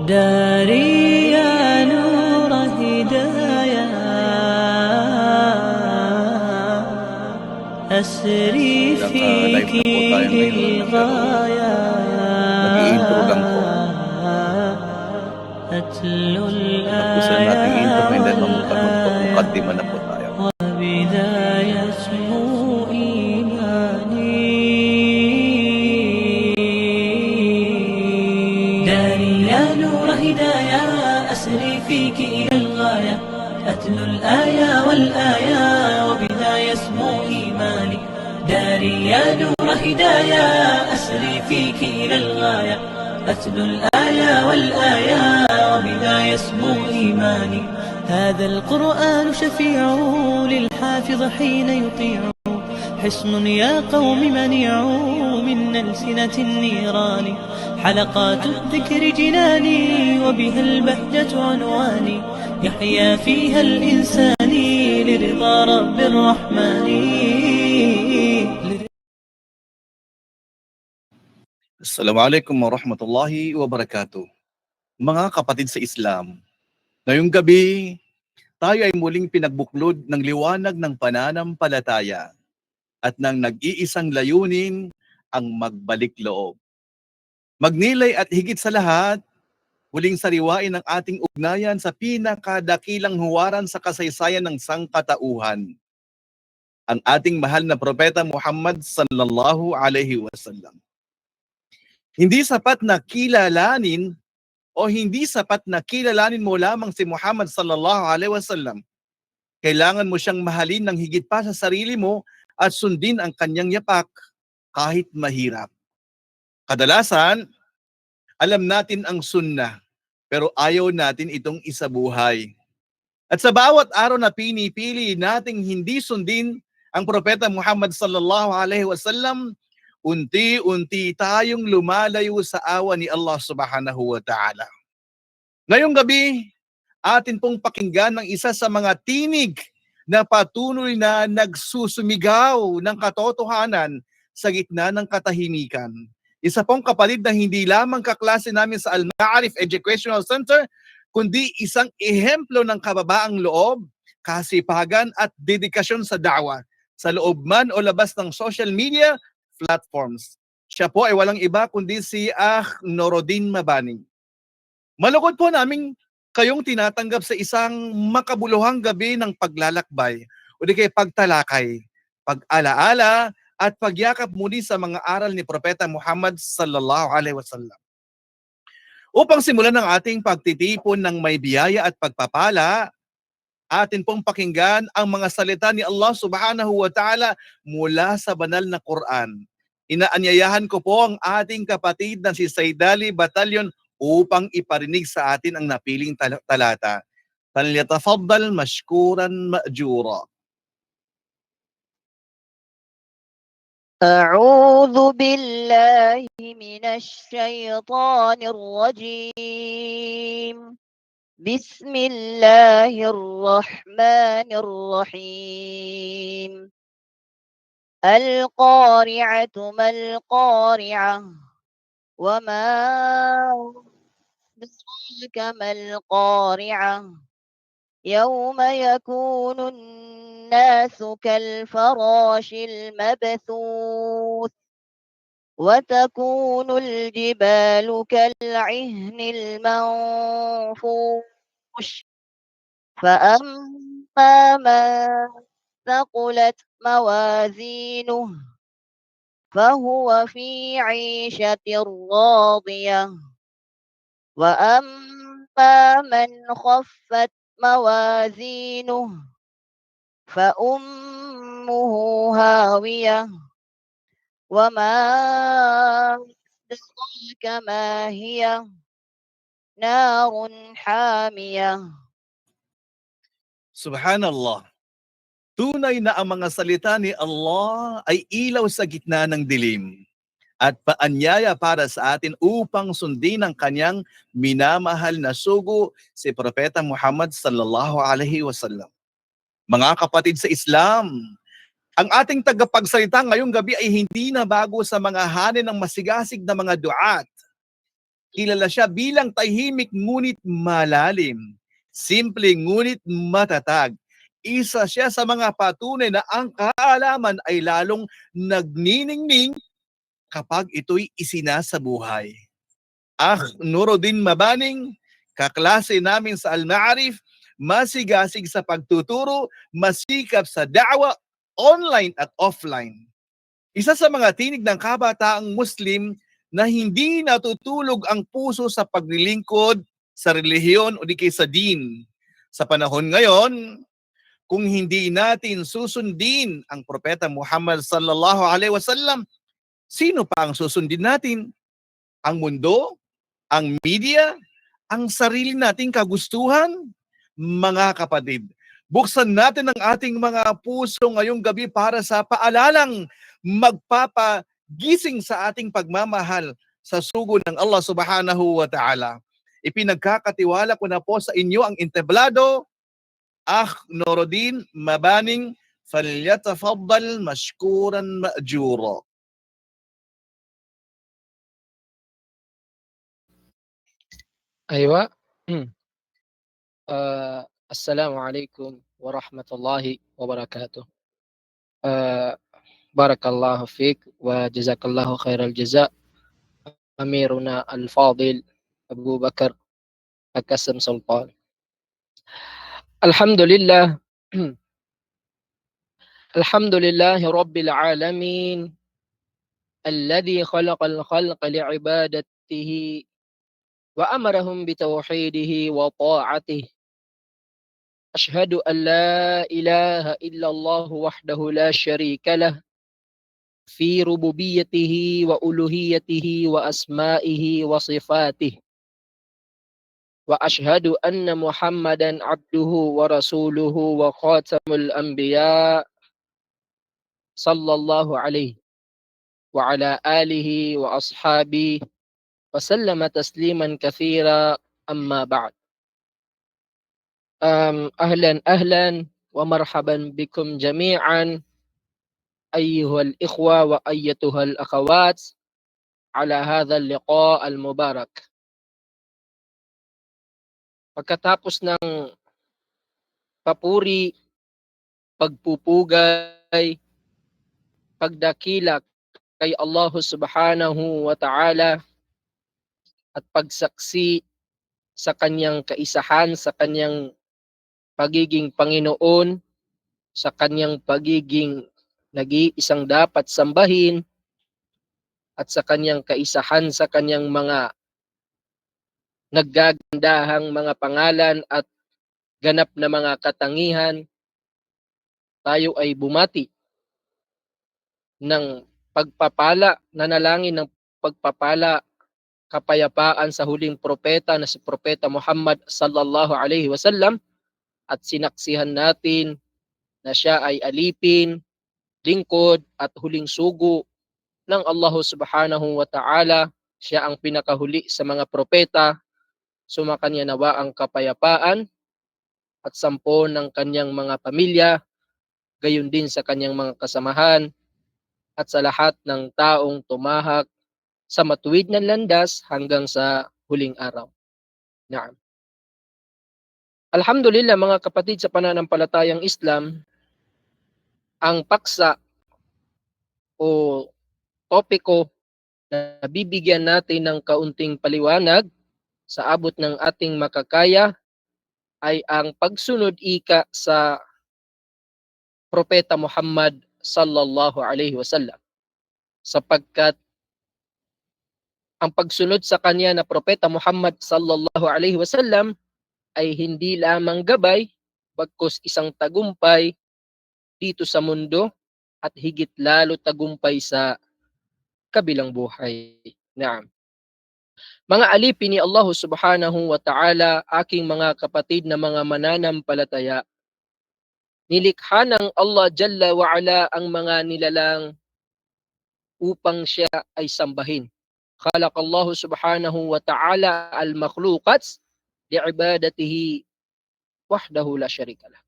داري يا نور هدايا أسري فيك للغاية أتلو الآيات وبذا يسمو إيماني داري يا نور هدايا أسري فيك إلى الغاية أتلو الآية والآية وبذا يسمو إيماني داري يا نور هدايا أسري فيك إلى الغاية أتلو الآية والآية وبذا يسمو إيماني هذا القرآن شفيع للحافظ حين يطيع حصن يا قوم منيع من ألسنة النيران حلقات الذكر جناني وبها البهجة عنواني يحيا فيها الإنسان لرضا رب الرحمن. Assalamualaikum warahmatullahi wabarakatuh. Mga kapatid sa Islam, ngayong gabi, tayo ay muling pinagbuklod ng liwanag ng pananampalataya at ng nag-iisang layunin ang magbalik loob. Magnilay at higit sa lahat, muling sariwain ang ating ugnayan sa pinakadakilang huwaran sa kasaysayan ng sangkatauhan, ang ating mahal na propeta Muhammad sallallahu alaihi wasallam. Hindi sapat na kilalanin mo lamang si Muhammad sallallahu alaihi wasallam. Kailangan mo siyang mahalin ng higit pa sa sarili mo at sundin ang kanyang yapak kahit mahirap. Kadalasan, alam natin ang sunnah, pero ayaw natin itong isabuhay. At sa bawat araw na pinipili nating hindi sundin ang propeta Muhammad sallallahu alaihi wasallam, unti-unti tayong lumalayo sa awa ni Allah subhanahu wa ta'ala. Ngayong gabi, atin pong pakinggan ng isa sa mga tinig na patuloy na nagsusumigaw ng katotohanan sa gitna ng katahimikan. Isa pong kapatid na hindi lamang kaklase namin sa Al-Ma'arif Educational Center, kundi isang ehemplo ng kababaang loob, kasipagan at dedikasyon sa da'wa, sa loob man o labas ng social media platforms. Siya po ay walang iba kundi si Norodin Mabani. Malukod po naming kayong tinatanggap sa isang makabuluhang gabi ng paglalakbay o di kay pagtalakay, pag-alaala at pagyakap muli sa mga aral ni Propeta Muhammad sallallahu alaihi wasallam. Upang simulan ang ating pagtitipon ng may biyaya at pagpapala, atin pong pakinggan ang mga salita ni Allah subhanahu wa ta'ala mula sa banal na Quran. Inaanyayahan ko po ang ating kapatid na si Saydali Batalyon upang iparinig sa atin ang napiling talata. Falyatafaddal mashkuran ma'jura. أعوذ بالله من الشيطان الرجيم بسم الله الرحمن الرحيم القارعة ما القارعة وما أدراك ما القارعة يوم يكون الناس كالفراش المبثوث وتكون الجبال كالعهن المنفوش فأما من ثقلت موازينه فهو في عيشة راضية وأما من خفت موازينه فأمه هاوية وما أدراك ما هي نار حامية. Subhanallah. Tunay na ang mga salita ni Allah ay ilaw sa gitna ng dilim at paanyaya para sa atin upang sundin ang kanyang minamahal na sugo, si Propeta Muhammad sallallahu alaihi wasallam. Mga kapatid sa Islam, ang ating tagapagsalita ngayong gabi ay hindi na bago sa mga hanin ng masigasig na mga duat. Kilala siya bilang tahimik ngunit malalim, simple ngunit matatag. Isa siya sa mga patunay na ang kaalaman ay lalong nagniningning kapag ito'y isinasabuhay. Nuruddin Mabaning, kaklase namin sa Al-Ma'arif, masigasig sa pagtuturo, masikap sa da'wa, online at offline. Isa sa mga tinig ng kabataang Muslim na hindi natutulog ang puso sa paglilingkod sa relihiyon o di kay sa din. Sa panahon ngayon, kung hindi natin susundin ang propeta Muhammad sallallahu alaihi wasallam, sino pa ang susundin natin? Ang mundo? Ang media? Ang sarili nating kagustuhan? Mga kapatid, buksan natin ang ating mga puso ngayong gabi para sa paalalang magpapagising sa ating pagmamahal sa sugo ng Allah subhanahu wa ta'ala. Ipinagkakatiwala ko na po sa inyo ang entablado, Nuruddin Mabaning, falyatafaddal mashkuran ma'jura. أيوة. السلام عليكم ورحمة الله وبركاته. بارك الله فيك وجزاك الله خير الجزاء أميرنا الفاضل أبو بكر القاسم سلطان. الحمد لله الحمد لله رب العالمين الذي خلق الخلق لعبادته وأمرهم بتوحيده وطاعته. أشهد أن لا إله إلا الله وحده لا شريك له في ربوبيته وألوهيته وأسمائه وصفاته. وأشهد أن محمدا عبده ورسوله وخاتم الأنبياء صلى الله عليه وعلى آله وأصحابه وسلم تسليما كثيرا. أما بعد. أهلا ومرحبا بكم جميعا أيها الإخوة وأيتها الأخوات على هذا اللقاء المبارك. Pagkatapos ng papuri, pagpupugay, pagdakila kay Allah subhanahu wa ta'ala at pagsaksi sa kanyang kaisahan, sa kanyang pagiging Panginoon, sa kanyang pagiging nag-iisang dapat sambahin, at sa kanyang kaisahan sa kanyang mga naggagandahang mga pangalan at ganap na mga katangihan, tayo ay bumati ng pagpapala, nanalangin ng pagpapala, kapayapaan sa huling propeta na si Propeta Muhammad sallallahu alaihi wasallam, at sinaksihan natin na siya ay alipin, lingkod at huling sugo ng Allah subhanahu wa ta'ala. Siya ang pinakahuli sa mga propeta. Sumakanya nawa ang kapayapaan at sampo ng kanyang mga pamilya, gayon din sa kanyang mga kasamahan at sa lahat ng taong tumahak sa matuwid na landas hanggang sa huling araw. Naam. Alhamdulillah mga kapatid sa pananampalatayang Islam, ang paksa o topiko na bibigyan natin ng kaunting paliwanag sa abot ng ating makakaya ay ang pagsunod ika sa Propeta Muhammad sallallahu alaihi wasallam, sapagkat ang pagsunod sa kanya na Propeta Muhammad sallallahu alaihi wasallam ay hindi lamang gabay, bagkus isang tagumpay dito sa mundo at higit lalo tagumpay sa kabilang buhay. Naam. Mga alipin ni Allah subhanahu wa ta'ala, aking mga kapatid na mga mananampalataya, nilikha ng Allah Jalla wa Ala ang mga nilalang upang siya ay sambahin. Khalaqallahu subhanahu wa ta'ala al-makhluqat li'ibadatihi wahdahu la syarika lah.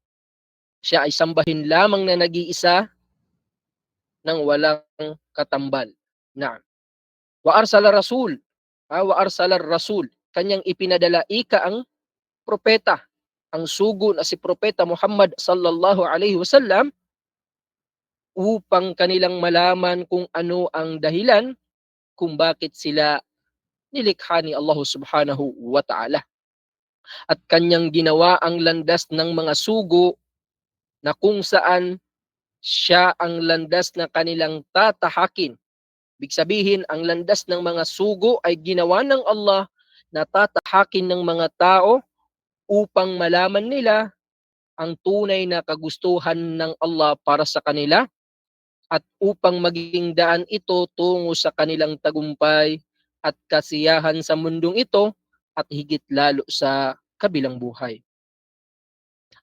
Siya ay sambahin lamang na nag-iisa ng walang katambal. Naam. Wa arsala rasul, Wa arsalar rasul, kanyang ipinadala ika ang propeta, ang sugo na si Propeta Muhammad sallallahu alaihi wasallam, upang kanilang malaman kung ano ang dahilan kung bakit sila nilikha ni Allah subhanahu wa ta'ala. At kanyang ginawa ang landas ng mga sugo na kung saan siya ang landas na kanilang tatahakin. Ibig sabihin, ang landas ng mga sugo ay ginawa ng Allah na tatahakin ng mga tao upang malaman nila ang tunay na kagustuhan ng Allah para sa kanila, at upang maging daan ito tungo sa kanilang tagumpay at kasiyahan sa mundong ito at higit lalo sa kabilang buhay.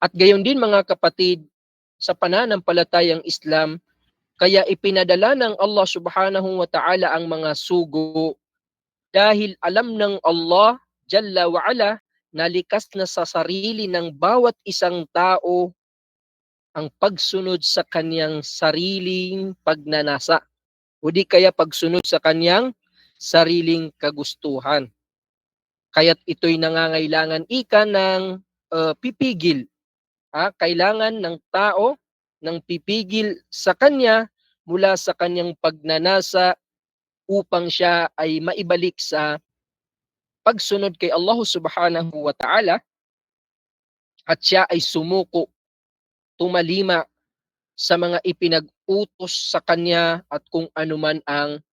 At gayon din mga kapatid, sa pananampalatayang Islam, kaya ipinadala ng Allah subhanahu wa ta'ala ang mga sugo dahil alam ng Allah Jalla wa Ala na likas na sa sarili ng bawat isang tao ang pagsunod sa kanyang sariling pagnanasa o di kaya pagsunod sa kanyang sariling kagustuhan. Kaya't ito'y nangangailangan ika ng pipigil. Kailangan ng tao ng pipigil sa kanya mula sa kanyang pagnanasa upang siya ay maibalik sa pagsunod kay Allah subhanahu wa ta'ala, at siya ay sumuko, tumalima sa mga ipinag-utos sa kanya at kung anuman ang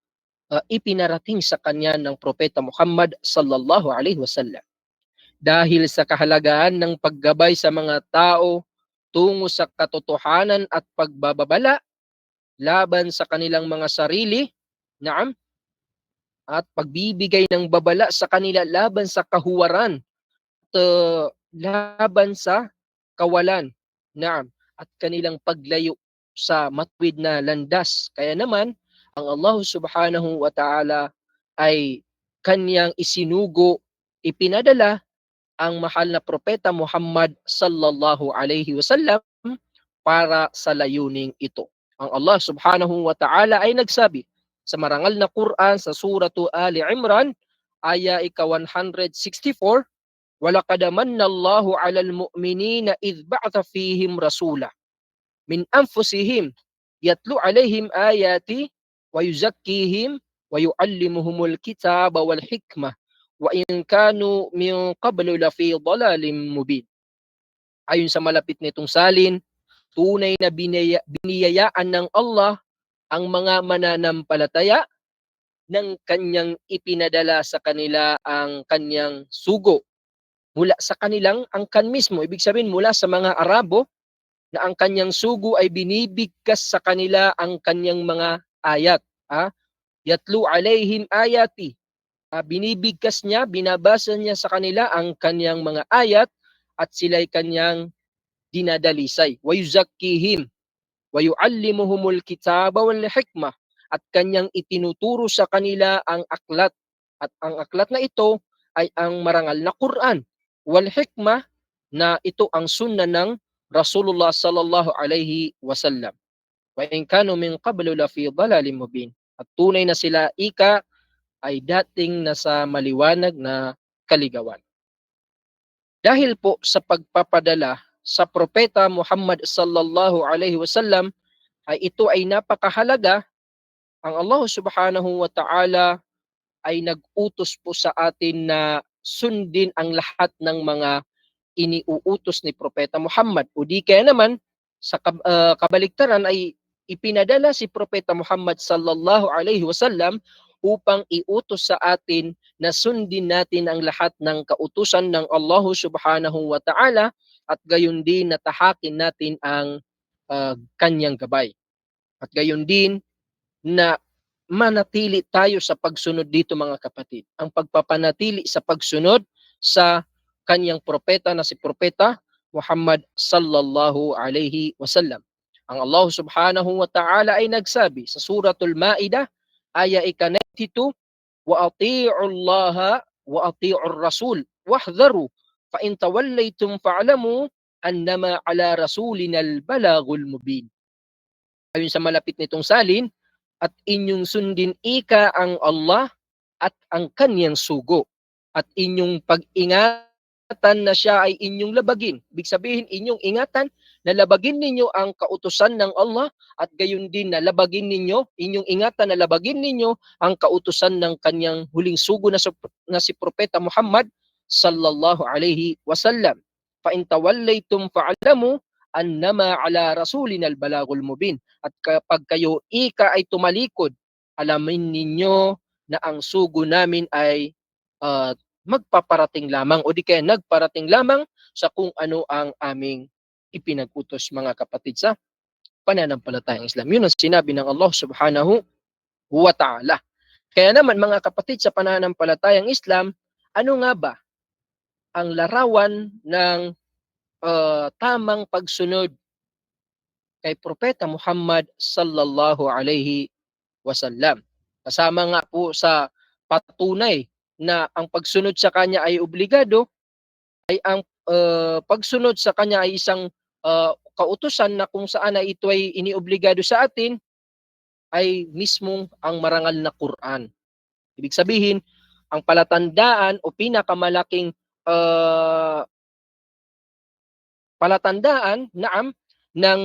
ipinarating sa kanya ng Propeta Muhammad sallallahu alaihi wasallam. Dahil sa kahalagahan ng paggabay sa mga tao tungo sa katotohanan at pagbababala laban sa kanilang mga sarili, naam, at pagbibigay ng babala sa kanila laban sa kahuwaran at laban sa kawalan, naam, at kanilang paglayo sa matuwid na landas. Kaya naman, ang Allah subhanahu wa ta'ala ay kanyang isinugo, ipinadala ang mahal na Propeta Muhammad sallallahu alaihi wasallam para sa layuning ito. Ang Allah subhanahu wa ta'ala ay nagsabi sa marangal na Quran sa suratu Ali Imran, aya ika-164, وَلَقَدْ مَنَّ اللَّهُ عَلَى الْمُؤْمِنِينَ إِذْ بَعَثَ فِيهِمْ رَسُولًا مِنْ أَنفُسِهِمْ يَتْلُو عَلَيْهِمْ آيَاتِهِ وَيُزَكِّيهِمْ وَيُعَلِّمُهُمُ الْكِتَابَ وَالْحِكْمَةَ وَإِنْ كَانُوا مِنْ قَبْلُ لَفِي ضَلَالٍ مُبِينٍ. Ayon sa malapit nitong salin, tunay na biniyayaan ng Allah ang mga mananampalataya ng kanyang ipinadala sa kanila ang kanyang sugo mula sa kanilang angkan mismo. Ibig sabihin mula sa mga Arabo, na ang kanyang sugo ay binibigkas sa kanila ang kanyang mga ayat. Yatlu alayhim ayati. Binibigkas niya, binabasa niya sa kanila ang kanyang mga ayat at sila'y kanyang dinadalisay. Wa yuzakkihim wa yuallimuhumul kitaba wal hikmah, at kanyang itinuturo sa kanila ang aklat, at ang aklat na ito ay ang marangal na Quran, wal hikmah, na ito ang sunna ng Rasulullah sallallahu alaihi wasallam. Wa in kanu min qablu la fi dhalalin mubin. At tunay na sila ika ay dating nasa maliwanag na kaligawan. Dahil po sa pagpapadala sa Propeta Muhammad sallallahu alaihi wasallam ay ito ay napakahalaga, ang Allah subhanahu wa ta'ala ay nag-utos po sa atin na sundin ang lahat ng mga iniuutos ni Propeta Muhammad. O di kaya naman, sa kabaliktaran ay ipinadala si Propeta Muhammad sallallahu alaihi wasallam upang iutos sa atin na sundin natin ang lahat ng kautusan ng Allah subhanahu wa ta'ala, at gayon din natahakin natin ang kanyang gabay. At gayon din na manatili tayo sa pagsunod dito mga kapatid. Ang pagpapanatili sa pagsunod sa kanyang propeta na si Propeta Muhammad sallallahu alaihi wasallam. Ang Allah subhanahu wa ta'ala ay nagsabi sa suratul Ma'idah, aya ika-92, wa ati'u Allah wa ati'u Rasul wahdharu fa in tawallaytum fa'lamu annama ala rasulina al-balagul mubin. Ayon sa malapit nitong salin, at inyong sundin ika ang Allah at ang kaniyang sugo, at inyong pag-ingatan na siya ay inyong labagin. Ibig sabihin, inyong ingatan na labagin ninyo ang kautusan ng Allah, at gayon din na labagin ninyo, inyong ingatan na labagin ninyo ang kautusan ng kaniyang huling sugo na si Propeta Muhammad sallallahu alaihi wasallam. Fa in tawallaytum fa'lamu annama ala rasulina al-balagul mubin. At kapag kayo ay tumalikod, alamin ninyo na ang sugo namin ay magpaparating lamang, o di kaya nagparating lamang sa kung ano ang aming ipinag-utos, mga kapatid, sa pananampalatayang Islam. Yun ang sinabi ng Allah subhanahu wa ta'ala. Kaya naman, mga kapatid, sa pananampalatayang Islam, ano nga ba ang larawan ng tamang pagsunod kay Propeta Muhammad sallallahu alaihi wasallam? Kasama nga po sa patunay na ang pagsunod sa kanya ay obligado, ay ang pagsunod sa kanya ay isang kautusan na kung saan ay ito ay iniobligado sa atin, ay mismong ang marangal na Quran. Ibig sabihin, ang palatandaan o pinakamalaking palatandaan ng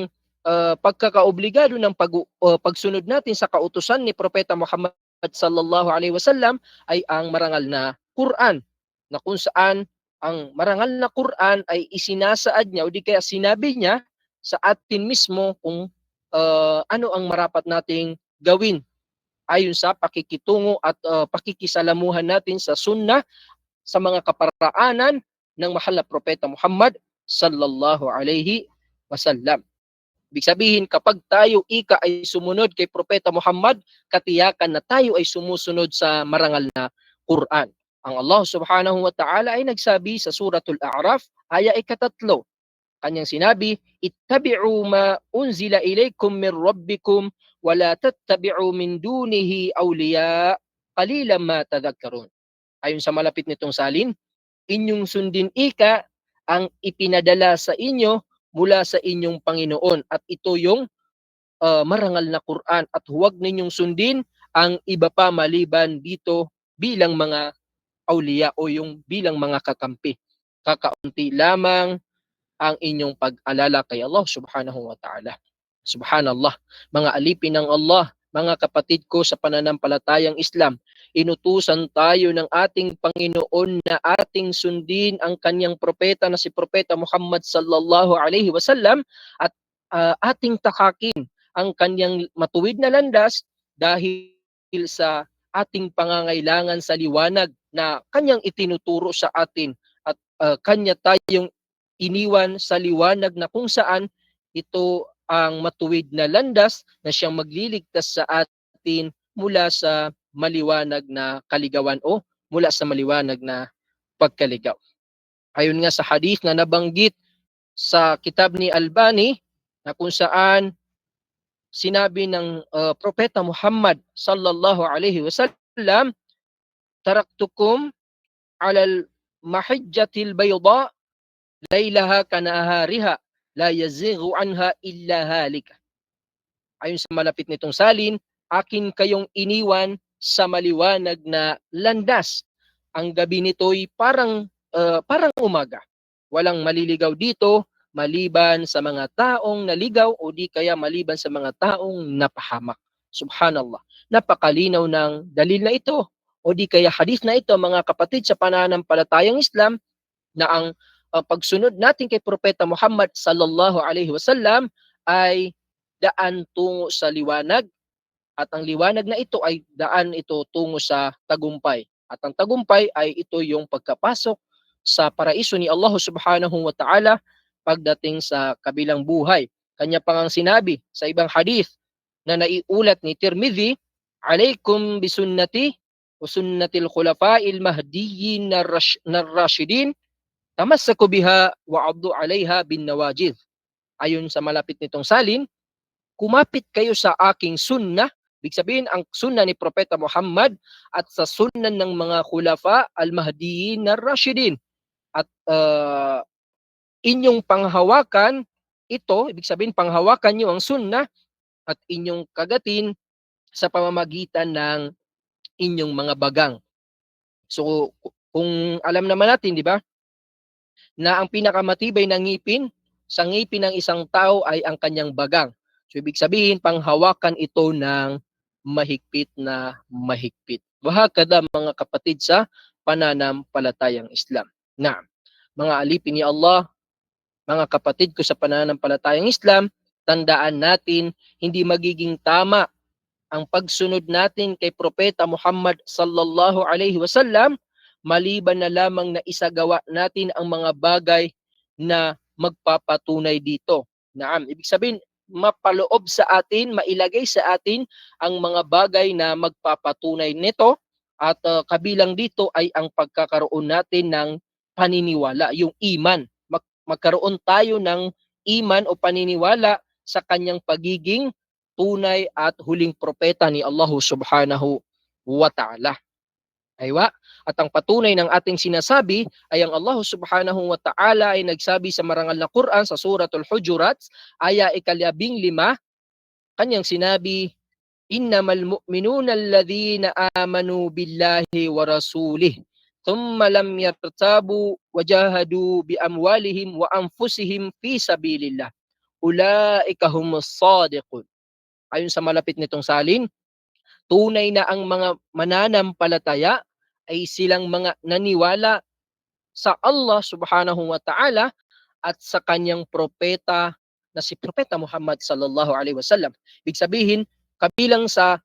pagkakaobligado ng pagsunod natin sa kautusan ni Propeta Muhammad sallallahu alaihi wasallam ay ang marangal na Quran, na kung saan ang marangal na Quran ay isinasaad niya o di kaya sinabi niya sa atin mismo kung ano ang marapat nating gawin ayon sa pakikitungo at pakikisalamuhan natin sa sunnah, sa mga kaparaanan ng mahal na Propeta Muhammad sallallahu alaihi wasallam. Ibig sabihin, kapag tayo ay sumunod kay Propeta Muhammad, katiyakan na tayo ay sumusunod sa marangal na Quran. Ang Allah subhanahu wa ta'ala ay nagsabi sa Suratul A'raf, aya 3, kanyang sinabi, ittabi'u ma unzila ilaykum min rabbikum wa la tattabi'u min dunihi awliya qalilan ma tadhakkarun. Ayon sa malapit nitong salin, inyong sundin ang ipinadala sa inyo mula sa inyong Panginoon, at ito yung marangal na Quran, at huwag ninyong sundin ang iba pa maliban dito bilang mga awliya o yung bilang mga kakampi. Kakaunti lamang ang inyong pag-alala kay Allah subhanahu wa ta'ala. Subhanallah, mga alipin ng Allah, mga kapatid ko sa pananampalatayang Islam, inutusan tayo ng ating Panginoon na ating sundin ang kanyang propeta na si Propeta Muhammad sallallahu alaihi wasallam, at ating takakin ang kanyang matuwid na landas dahil sa ating pangangailangan sa liwanag na kanyang itinuturo sa atin, at kanya tayong iniwan sa liwanag na kung saan ito ang matuwid na landas na siyang magliligtas sa atin mula sa maliwanag na kaligawan o mula sa maliwanag na pagkaligaw. Ayon nga sa hadith na nabanggit sa kitab ni Albani, na kung saan sinabi ng Propeta Muhammad sallallahu alaihi wasallam, taraktukum alal mahajjatil bayda laylaha kanahariha la yazighu anha illa halika. Ayon sa malapit nitong salin, akin kayong iniwan sa maliwanag na landas. Ang gabi nito'y parang umaga. Walang maliligaw dito maliban sa mga taong naligaw o di kaya maliban sa mga taong napahamak. Subhanallah. Napakalinaw ng dalil na ito o di kaya hadith na ito, mga kapatid, sa pananampalatayang Islam, na ang pagsunod natin kay Propeta Muhammad sallallahu alaihi wasallam ay daan tungo sa liwanag, at ang liwanag na ito ay daan ito tungo sa tagumpay. At ang tagumpay ay ito yung pagkapasok sa paraiso ni Allah subhanahu wa ta'ala pagdating sa kabilang buhay. Kanya pang ang sinabi sa ibang hadith na naiulat ni Tirmidhi, alaykum bisunnati wa sunnatil khulafa'il mahdiyyin ar-rashidin tamassaku biha wa 'addu 'alayha bin nawajid. Ayon sa malapit nitong salin, kumapit kayo sa aking sunnah, ibig sabihin ang sunnah ni Propeta Muhammad, at sa sunnah ng mga khulafa al-mahdiyyin ar-rashidin, at inyong panghawakan ito, ibig sabihin panghawakan niyo ang sunnah at inyong kagatin sa pamamagitan ng inyong mga bagang. So kung alam naman natin, di ba, na ang pinakamatibay na ngipin sa ngipin ng isang tao ay ang kanyang bagang. So ibig sabihin, panghawakan ito ng mahigpit na mahigpit. Wahakada mga kapatid sa pananampalatayang Islam. Na mga alipin ni Allah, mga kapatid ko sa pananampalatayang Islam, tandaan natin hindi magiging tama ang pagsunod natin kay Propeta Muhammad sallallahu alaihi wasallam maliban na lamang na isagawa natin ang mga bagay na magpapatunay dito. Naam, ibig sabihin mapaloob sa atin, mailagay sa atin ang mga bagay na magpapatunay nito at kabilang dito ay ang pagkakaroon natin ng paniniwala, yung iman. Magkaroon tayo ng iman o paniniwala sa kanyang pagiging tunay at huling propeta ni Allah subhanahu wa ta'ala. Aywa. At ang patunay ng ating sinasabi ay ang Allah subhanahu wa ta'ala ay nagsabi sa marangal na Quran sa Suratul Hujurat, aya 15, kanyang sinabi, innamal mu'minuna alladhina amanu billahi wa rasulih thumma lam yartabu wajahadu bi amwalihim wa anfusihim fi sabilillah ulaika humus sadiqun. Ayon sa malapit nitong salin, tunay na ang mga mananampalataya ay silang mga naniwala sa Allah subhanahu wa ta'ala at sa kanyang propeta na si Propeta Muhammad sallallahu alaihi wasallam. Ibig sabihin, kabilang sa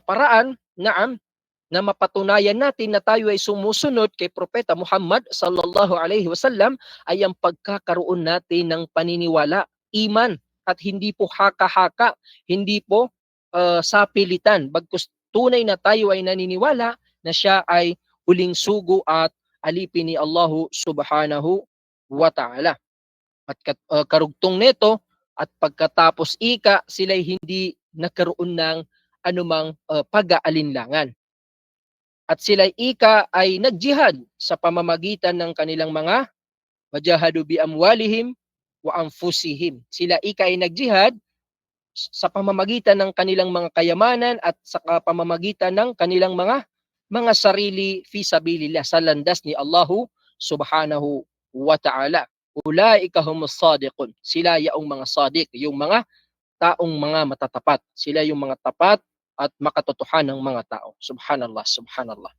paraan na mapatunayan natin na tayo ay sumusunod kay Propeta Muhammad sallallahu alaihi wasallam ay ang pagkakaroon natin ng paniniwala, iman, at hindi po haka-haka, hindi po sapilitan. Bagkus tunay na tayo ay naniniwala na siya ay huling sugo at alipin ni Allah subhanahu wa ta'ala. At karugtong nito at pagkatapos sila'y hindi nagkaroon ng anumang pag-aalinlangan. At sila'y ay nagjihad sa pamamagitan ng kanilang mga wajahadu bi amwalihim wa anfusihim. Sila ay nagjihad sa pamamagitan ng kanilang mga kayamanan at sa pamamagitan ng kanilang mga sarili fi sabilillah sa landas ni Allah subhanahu wa ta'ala. Ulaika humus sadiqun. Sila yaong mga sadiq, yung mga taong mga matatapat. Sila yung mga tapat at makatotohanang mga tao. Subhanallah, subhanallah.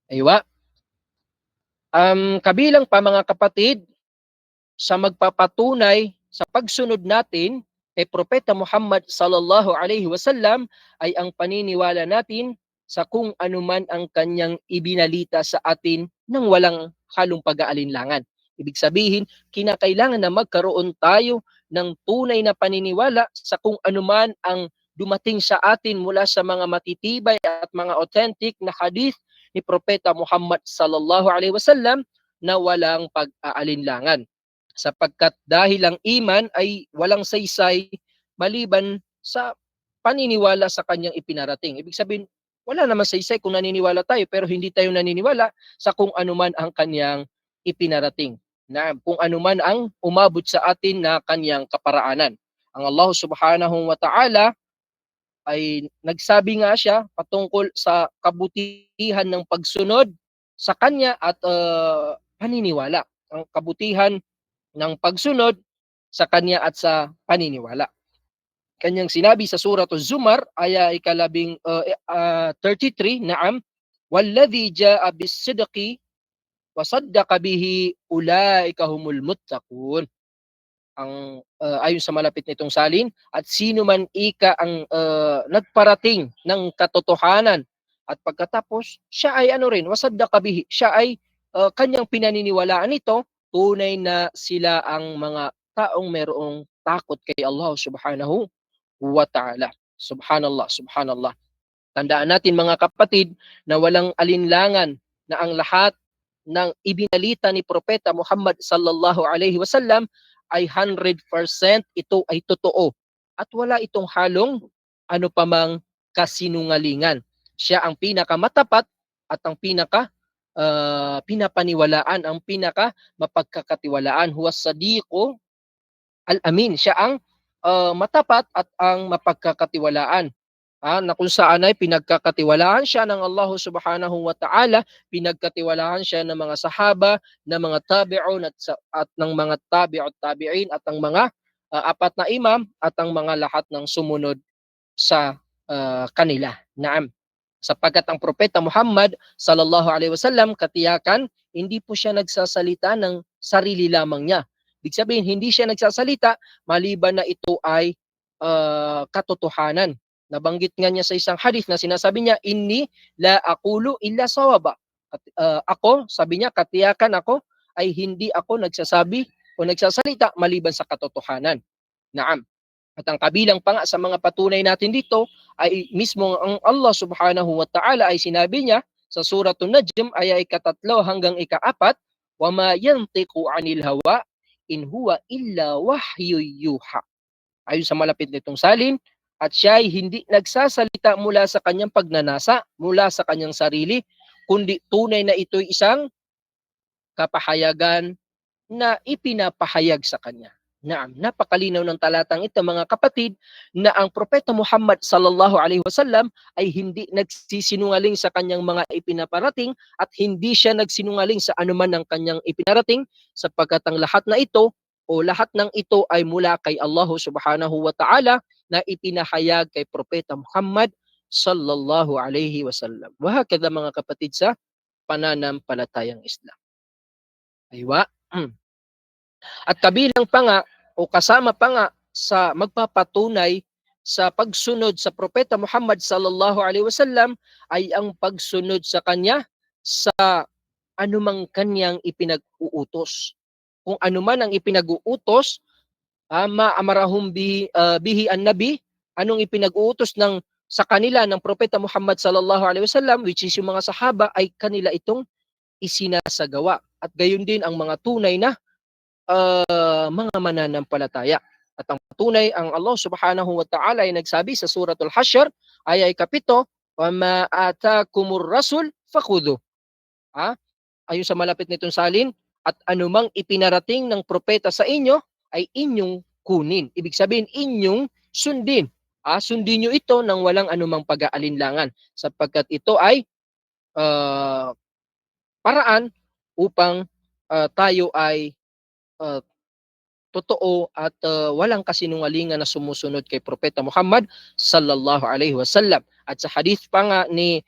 Aywa. Kabilang pa mga kapatid sa magpapatunay sa pagsunod natin kay Propeta Muhammad sallallahu alaihi wasallam ay ang paniniwala natin sa kung anuman ang kanyang ibinalita sa atin nang walang halong pag-aalinlangan. Ibig sabihin, kinakailangan na magkaroon tayo ng tunay na paniniwala sa kung anuman ang dumating sa atin mula sa mga matitibay at mga authentic na hadith ni Propeta Muhammad sallallahu alaihi wasallam na walang pag-aalinlangan. Sapagkat dahil ang iman ay walang saysay maliban sa paniniwala sa kanyang ipinarating. Ibig sabihin, wala naman saysay kung naniniwala tayo pero hindi tayo naniniwala sa kung anuman ang kanyang ipinarating. Na kung anuman ang umabot sa atin na kanyang kaparaanan. Ang Allah subhanahu wa ta'ala ay nagsabi nga siya patungkol sa kabutihan ng pagsunod sa kanya at paniniwala. Ang kabutihan ng pagsunod sa kanya at sa paniniwala. Kanyang sinabi sa Surah Az-Zumar, aya 33, naam, walladhi jaa bis-sidqi wa saddaqa bihi ulaika humul muttaqun. Ang ayon sa malapit nitong salin, at sino man ang nagparating ng katotohanan at pagkatapos siya ay wasaddaqa bihi, siya ay kanyang pinaniniwalaan ito, tunay na sila ang mga taong mayroong takot kay Allah subhanahu wa ta'ala. Subhanallah, subhanallah. Tandaan natin mga kapatid na walang alinlangan na ang lahat ng ibinalita ni Propeta Muhammad sallallahu alaihi wasallam ay 100% ito ay totoo. At wala itong halong ano pamang kasinungalingan. Siya ang pinakamatapat at ang pinapaniwalaan, ang pinaka mapagkakatiwalaan. Huwas sadiqo al-amin. Siya ang matapat at ang mapagkakatiwalaan. na kung saan ay pinagkakatiwalaan siya ng Allah subhanahu wa ta'ala, pinagkatiwalaan siya ng mga sahaba, ng mga tabi'un at ng mga tabi'ut tabi'in at ang mga apat na imam at ang mga lahat ng sumunod sa kanila. Naam. Sapagkat ang propeta Muhammad sallallahu alaihi wasallam katiyakan hindi po siya nagsasalita ng sarili lamang niya. Ibig sabihin hindi siya nagsasalita maliban na ito ay katotohanan. Nabanggit nga niya sa isang hadith na sinasabi niya, inni la aqulu illa sawaba. Ako, sabi niya, katiyakan ako ay hindi ako nagsasabi o nagsasalita maliban sa katotohanan. Naam. At ang kabilang pa nga sa mga patunay natin dito ay mismo ang Allah subhanahu wa ta'ala ay sinabi niya sa Suratul Najm ay ika-3 hanggang ika-4, wa ma yantiqu 'anil hawa in huwa illa wahyu yuha. Ayon sa malapit nitong salin, at siya ay hindi nagsasalita mula sa kanyang pagnanasa, mula sa kanyang sarili, kundi tunay na ito'y isang kapahayagan na ipinapahayag sa kanya. Naam, napakalinaw ng talatang ito mga kapatid na ang propeta Muhammad sallallahu alaihi wasallam ay hindi nagsisinungaling sa kanyang mga ipinaparating at hindi siya nagsinungaling sa anuman ng kanyang ipinarating sapagkat ang lahat na ito o lahat ng ito ay mula kay Allah subhanahu wa ta'ala na ipinahayag kay propeta Muhammad sallallahu alaihi wasallam. Wahakada mga kapatid sa pananampalatayang Islam. Aywa. At kabilang pa nga o kasama pa nga sa magpapatunay sa pagsunod sa propeta Muhammad sallallahu alaihi wasallam ay ang pagsunod sa kanya sa anumang kanyang ipinag-uutos. Kung anuman ang ipinag-uutos, amarahum bihi an-nabi, anong ipinag-uutos sa kanila ng propeta Muhammad sallallahu alaihi wasallam, which is yung mga sahaba, ay kanila itong isinasagawa. At gayon din ang mga tunay na mga mananampalataya. At ang patunay, ang Allah subhanahu wa ta'ala ay nagsabi sa Suratul Hashr, ay 7, wa ma atakumur rasul fakhudhu. Ayon sa malapit nitong salin, at anumang ipinarating ng propeta sa inyo ay inyong kunin. Ibig sabihin, inyong sundin. Sundin nyo ito nang walang anumang pag-aalinlangan sapagkat ito ay paraan upang tayo ay totoo at walang kasinungalingan na sumusunod kay propeta Muhammad sallallahu alaihi wasallam. At sa hadith pa nga ni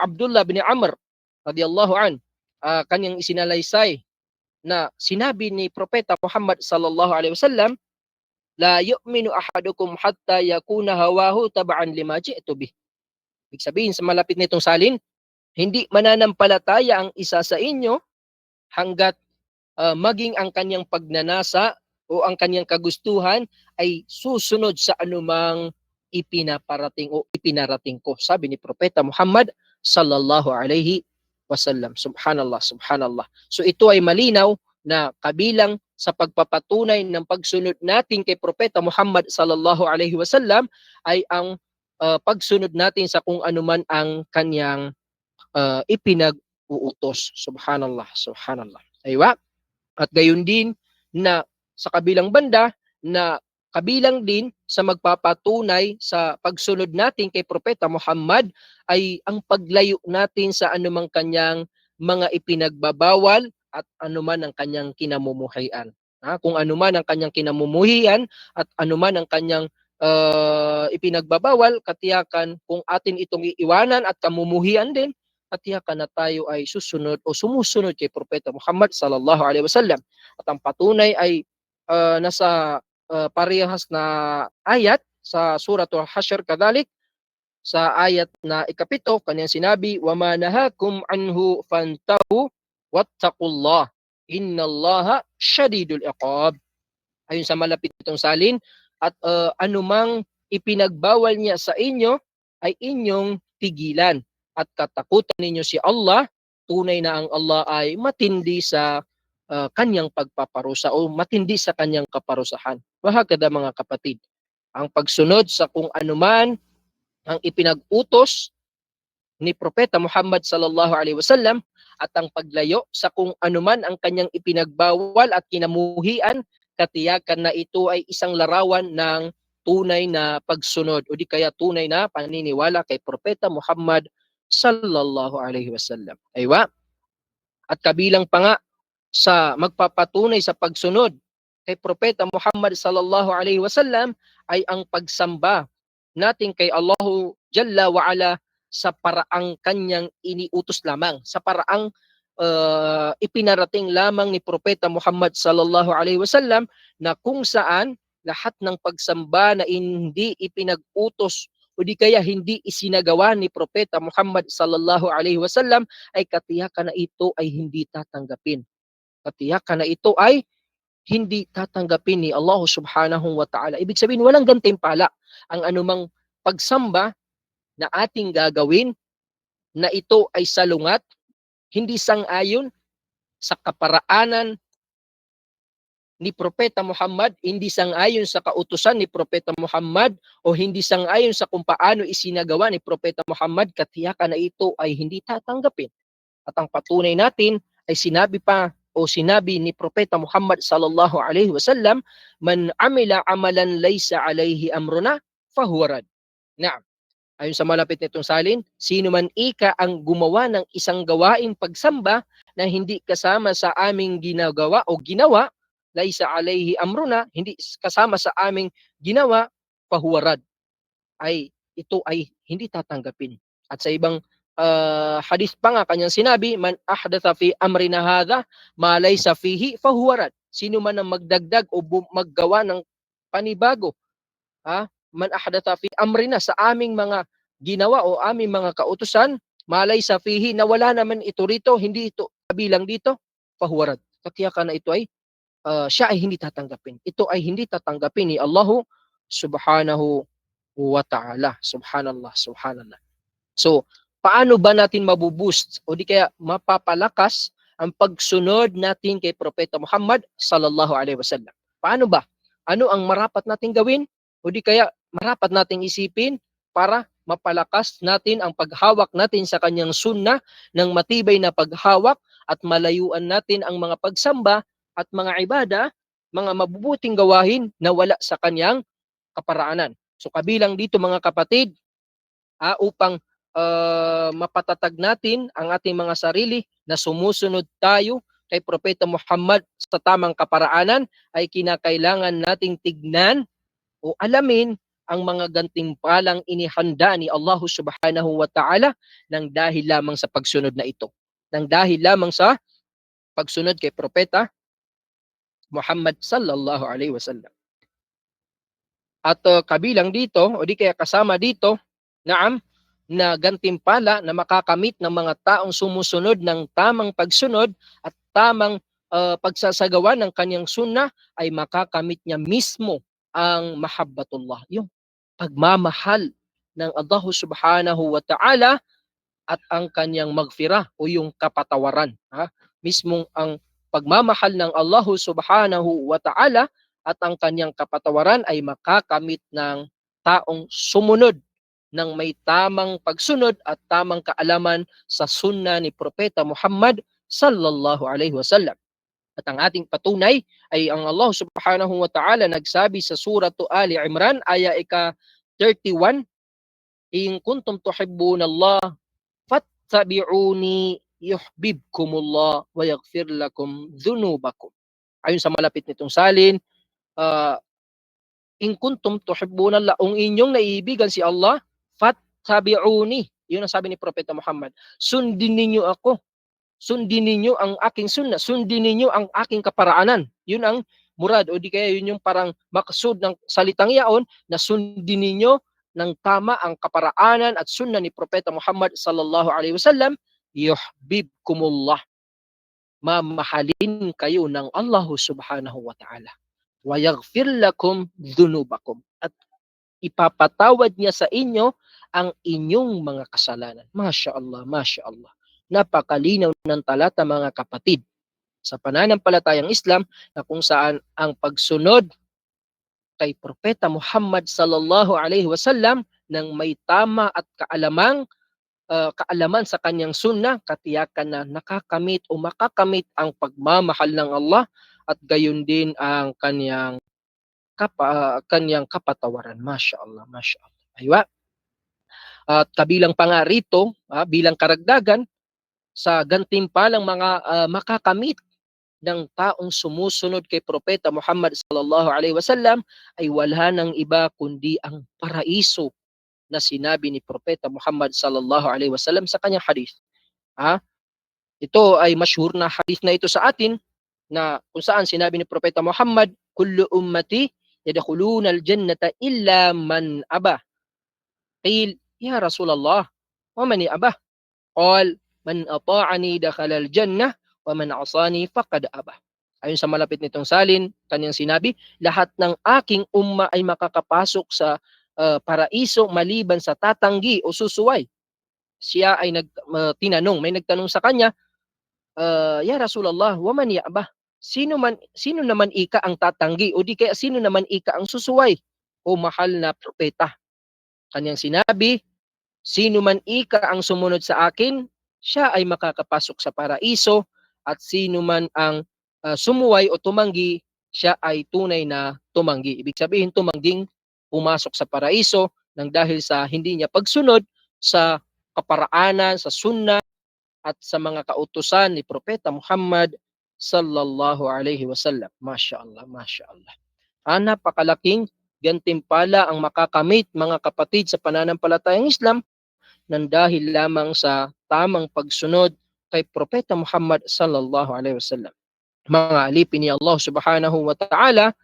Abdullah bin Amr radiyallahu an, kanyang isinalaysay na sinabi ni propeta Muhammad sallallahu alaihi wasallam, la yu'minu ahadukum hatta yakuna hawahu tab'an lima ji'tu bih. Ibig sabihin sa malapit nitong salin, hindi mananampalataya ang isa sa inyo hanggat maging ang kanyang pagnanasa o ang kanyang kagustuhan ay susunod sa anumang ipinaparating o ipinarating ko. Sabi ni propeta Muhammad sallallahu alaihi wasallam. Subhanallah, subhanallah. So ito ay malinaw na kabilang sa pagpapatunay ng pagsunod natin kay propeta Muhammad sallallahu alaihi wasallam ay ang pagsunod natin sa kung anuman ang kanyang ipinag-uutos. Subhanallah, subhanallah. Aywa. At gayon din na sa kabilang banda na kabilang din sa magpapatunay sa pagsunod natin kay propeta Muhammad ay ang paglayo natin sa anumang kanyang mga ipinagbabawal at anuman ang kanyang kinamumuhian. Kung anuman ang kanyang kinamumuhian at anuman ang kanyang ipinagbabawal, katiyakan kung atin itong iiwanan at kamumuhian din, katiyakan na tayo ay susunod o sumusunod kay propeta Muhammad sallallahu alaihi wasallam. At ang patunay ay nasa parehas na ayat sa Suratul Hashr kadalik sa ayat na 7 kaniyang sinabi, wa ma nahakum anhu fantahu wattaqullah innallaha syadidul iqab. Ayon sa malapit itong salin, at anumang ipinagbawal niya sa inyo ay inyong tigilan at katakutan ninyo si Allah. Tunay na ang Allah ay matindi sa kanyang pagpaparusa o matindi sa kanyang kaparusahan. Wahakada mga kapatid, ang pagsunod sa kung anuman ang ipinag-utos ni propeta Muhammad sallallahu alaihi wasallam at ang paglayo sa kung anuman ang kanyang ipinagbawal at kinamuhian, katiyakan na ito ay isang larawan ng tunay na pagsunod o di kaya tunay na paniniwala kay Propeta Muhammad sallallahu alaihi wasallam. Aywa. At kabilang pa nga sa magpapatunay sa pagsunod kay Propeta Muhammad sallallahu alaihi wasallam ay ang pagsamba natin kay Allahu Jalla wa Ala sa paraang kanyang iniutos lamang, sa paraang ipinarating lamang ni Propeta Muhammad sallallahu alaihi wasallam, na kung saan lahat ng pagsamba na hindi ipinag-utos o di kaya hindi isinagawa ni Propeta Muhammad sallallahu alaihi wasallam ay katiyakan na ito ay hindi tatanggapin. Katiyakan na ito ay hindi tatanggapin ni Allah subhanahu wa ta'ala. Ibig sabihin, walang gantimpala ang anumang pagsamba na ating gagawin na ito ay salungat, hindi sang-ayon sa kaparaanan ni Propeta Muhammad, hindi sang-ayon sa kautusan ni Propeta Muhammad, o hindi sang-ayon sa kung paano isinagawa ni Propeta Muhammad, katiyakan na ito ay hindi tatanggapin. At ang patunay natin ay sinabi ni Propeta Muhammad sallallahu alaihi wasallam, man amila amalan laysa alaihi amruna fahuwa rad. Naam. Ayon sa malapit nitong salin, sino man ika ang gumawa ng isang gawaing pagsamba na hindi kasama sa aming ginagawa o ginawa, laysa alaihi amruna, hindi kasama sa aming ginawa, fahuwa rad. Ito ay hindi tatanggapin. At sa ibang hadith pa nga kanyang sinabi, man ahdatha fi amrina hadha ma laysa fihi fahuwa rad. Sino man ang magdagdag o maggawa ng panibago, man ahdatha fi amrina, sa aming mga ginawa o aming mga kautusan, ma laysa fihi, na wala naman ito rito, hindi ito kabilang dito, fahuwa rad. Katiyakan na ito ay siya ay hindi tatanggapin. Ito ay hindi tatanggapin ni Allah subhanahu wa ta'ala. Subhanallah, subhanallah. So, paano ba natin mabuboost o di kaya mapapalakas ang pagsunod natin kay Propeta Muhammad sallallahu alaihi wasallam? Paano ba? Ano ang marapat nating gawin o di kaya marapat nating isipin para mapalakas natin ang paghawak natin sa kanyang sunnah ng matibay na paghawak at malayuan natin ang mga pagsamba at mga ibada, mga mabubuting gawain na wala sa kanyang kaparaanan. So kabilang dito mga kapatid, upang mapatatag natin ang ating mga sarili na sumusunod tayo kay Propeta Muhammad sa tamang kaparaanan, ay kinakailangan nating tignan o alamin ang mga gantimpalang inihanda ni Allah subhanahu wa ta'ala ng dahil lamang sa pagsunod na ito. Ng dahil lamang sa pagsunod kay Propeta Muhammad sallallahu alaihi wasallam. At kabilang dito, o di kaya kasama dito, na gantimpala na makakamit ng mga taong sumusunod ng tamang pagsunod at tamang pagsasagawa ng kanyang sunnah, ay makakamit niya mismo ang mahabbatullah, yung pagmamahal ng Allah subhanahu wa ta'ala at ang kanyang magfirah o yung kapatawaran. Mismong ang pagmamahal ng Allah subhanahu wa ta'ala at ang kanyang kapatawaran ay makakamit ng taong sumunod ng may tamang pagsunod at tamang kaalaman sa sunnah ni Propeta Muhammad sallallahu alaihi wasallam. At ang ating patunay ay ang Allah subhanahu wa ta'ala nagsabi sa surah Ali Imran, aya ika-31, in kuntum tuhibbunallah fattabi'uni yuhibbukumullah wa yaghfir lakum dhunubakum. Ayon sa malapit nitong salin, in kuntum tuhibbunallah, kung inyong naiibigan si Allah, fattabi'uni. Yun ang sabi ni Propeta Muhammad. Sundin ninyo ako. Sundin ninyo ang aking sunnah. Sundin ninyo ang aking kaparaanan. Yun ang murad o di kaya yun yung parang maksud ng salitang yaon, na sundin ninyo ng tama ang kaparaanan at sunnah ni Propeta Muhammad sallallahu alaihi wasallam, yuhibbukumullah. Mamahalin kayo ng Allah subhanahu wa ta'ala. Wa yaghfir lakum dhunubakum. At ipapatawad niya sa inyo ang inyong mga kasalanan. Masya Allah, Masya Allah. Napakalinaw ng talata mga kapatid sa pananampalatayang Islam, na kung saan ang pagsunod kay Propeta Muhammad sallallahu alaihi wasallam ng may tama at kaalaman sa kanyang sunnah, katiyakan na nakakamit o makakamit ang pagmamahal ng Allah at gayon din ang kanyang kanyang kapatawaran. Masya Allah, Masya Allah. Aywa. At kabilang pa nga rito, bilang karagdagan, sa gantimpalang mga makakamit ng taong sumusunod kay Propeta Muhammad sallallahu alaihi wasallam ay wala nang iba kundi ang paraiso na sinabi ni Propeta Muhammad sallallahu alaihi wasallam sa kanyang hadith. Ito ay masyhur na hadith na ito sa atin na kung saan sinabi ni Propeta Muhammad, kullu ummati yadkhuluna al-jannata illa man aba. Qil, ya Rasulullah, wa man aba? Qal, man ata'ani dakhala al-jannah wa man 'asani faqad aba. Ayon sa malapit nitong salin, kanyang sinabi, lahat ng aking umma ay makakapasok sa paraiso maliban sa tatanggi o susuway. Siya ay tinanong, may nagtanong sa kanya, ya Rasulullah, wa man ya'ba? Sino naman ika ang tatanggi o di kaya sino naman ika ang susuway o mahal na propeta? Kanyang sinabi, sino man ika ang sumunod sa akin, siya ay makakapasok sa paraiso, at sino man ang sumuway o tumanggi, siya ay tunay na tumanggi. Ibig sabihin, tumangging pumasok sa paraiso nang dahil sa hindi niya pagsunod sa kaparaanan, sa sunnah at sa mga kautusan ni Propeta Muhammad sallallahu alaihi wasallam. Masya Allah, Masya Allah. Napakalaking gantimpala ang makakamit, mga kapatid, sa pananampalatayang Islam nang dahil lamang sa tamang pagsunod kay Propeta Muhammad sallallahu alaihi wasallam. Mga alipin ni Allah subhanahu wa ta'ala,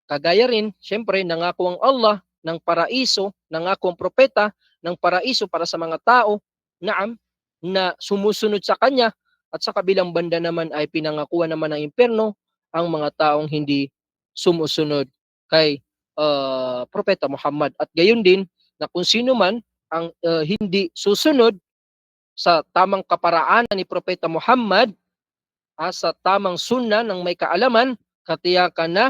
kagaya rin, syempre, nangako ang Allah ng paraiso, nangako ang propeta ng paraiso para sa mga tao, na sumusunod sa kanya, at sa kabilang banda naman ay pinangakuan naman ng impyerno ang mga taong hindi sumusunod kay Propeta Muhammad. At gayon din na kung sino man ang hindi susunod sa tamang kaparaanan ni Propeta Muhammad, sa tamang sunna ng may kaalaman, katiyakan na